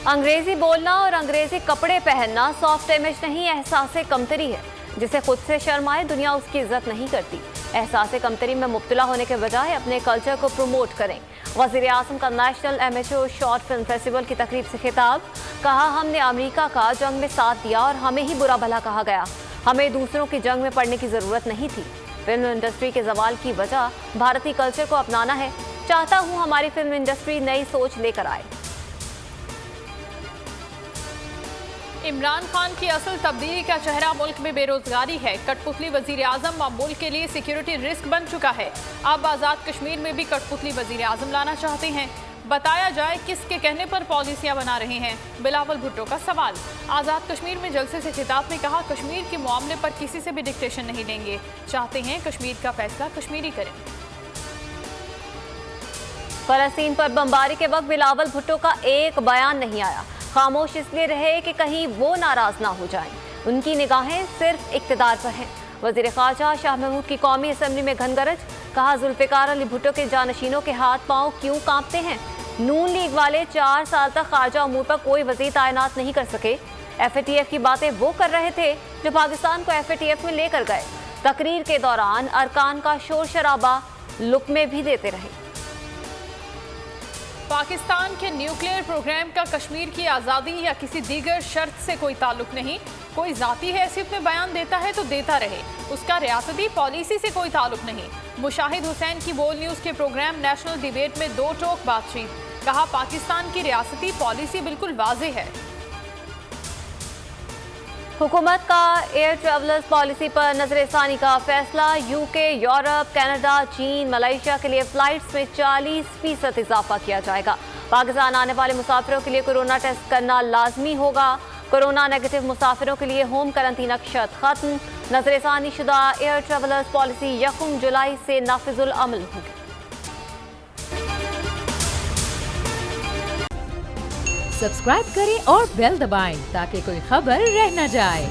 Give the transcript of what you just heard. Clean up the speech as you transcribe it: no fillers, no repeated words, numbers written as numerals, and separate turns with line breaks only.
अंग्रेजी बोलना और अंग्रेजी कपड़े पहनना सॉफ्ट इमेज नहीं, एहसास कमतरी है। जिसे खुद से शर्म आए दुनिया उसकी इज्जत नहीं करती। एहसास कमतरी में मुब्तला होने के बजाय अपने कल्चर को प्रमोट करें। वज़ीर आज़म का national amateur short film festival की तकरीब से खिताब। कहा, हमने अमेरिका का जंग में साथ दिया और हमें ही बुरा भला कहा गया। हमें दूसरों की जंग में पड़ने की ज़रूरत नहीं थी। फिल्म इंडस्ट्री के ज़वाल की वजह भारतीय कल्चर को अपनाना है। चाहता हूँ हमारी फिल्म इंडस्ट्री नई सोच लेकर आए।
इमरान खान की असल तब्दीली का चेहरा मुल्क में बेरोजगारी है। कठपुतली वजीर आजम अब मुल्क के लिए सिक्योरिटी रिस्क बन चुका है। अब आज़ाद कश्मीर में भी कठपुतली वजीर आजम लाना चाहते हैं। बताया जाए किसके कहने पर पॉलिसियां बना रहे हैं। बिलावल भुट्टो का सवाल। आज़ाद कश्मीर में जलसे से खिताब में कहा, कश्मीर के मामले पर किसी से भी डिक्टेशन नहीं लेंगे। चाहते हैं कश्मीर का फैसला कश्मीरी करें।
फलस्तीन पर बमबारी के वक्त बिलावल भुट्टो का एक बयान नहीं आया। खामोश इसलिए रहे कि कहीं वो नाराज ना हो जाएं। उनकी निगाहें सिर्फ इक्तदार पर हैं। वजीर ख़ारजा शाह महमूद की कौमी असम्बली में घनगरज। कहा, जुल्फ़िकार अली भुट्टो के जानशीनों के हाथ पांव क्यों कांपते हैं। नून लीग वाले 4 साल तक खारजा उमूर पर कोई वज़ीर तैनात नहीं कर सके। FATF की बातें वो कर रहे थे जो पाकिस्तान को FATF में लेकर गए। तकरीर के दौरान अरकान का शोर शराबा लुक़मे भी देते रहे।
पाकिस्तान के न्यूक्लियर प्रोग्राम का कश्मीर की आज़ादी या किसी दीगर शर्त से कोई ताल्लुक नहीं। कोई ज़ाती हैसियत में बयान देता है तो देता रहे, उसका रियासती पॉलिसी से कोई ताल्लुक नहीं। मुशाहिद हुसैन की बोल न्यूज़ के प्रोग्राम नेशनल डिबेट में दो टोक बातचीत। कहा, पाकिस्तान की रियासती पॉलिसी बिल्कुल वाज़ेह है।
हुकूमत का एयर ट्रेवलर्स पॉलिसी पर नजरसानी का फैसला। UK, यूरोप, कनाडा, चीन, मलेशिया के लिए फ्लाइट्स में 40% इजाफा किया जाएगा। पाकिस्तान आने वाले मुसाफिरों के लिए कोरोना टेस्ट करना लाजमी होगा। कोरोना नेगेटिव मुसाफिरों के लिए होम करंतना की शर्त खत्म। नजरसानी शुदा एयर ट्रेवलर्स पॉलिसी 1 जुलाई से नाफिजुल अमल होगी।
सब्सक्राइब करें और बेल दबाएं ताकि कोई खबर रह न जाए।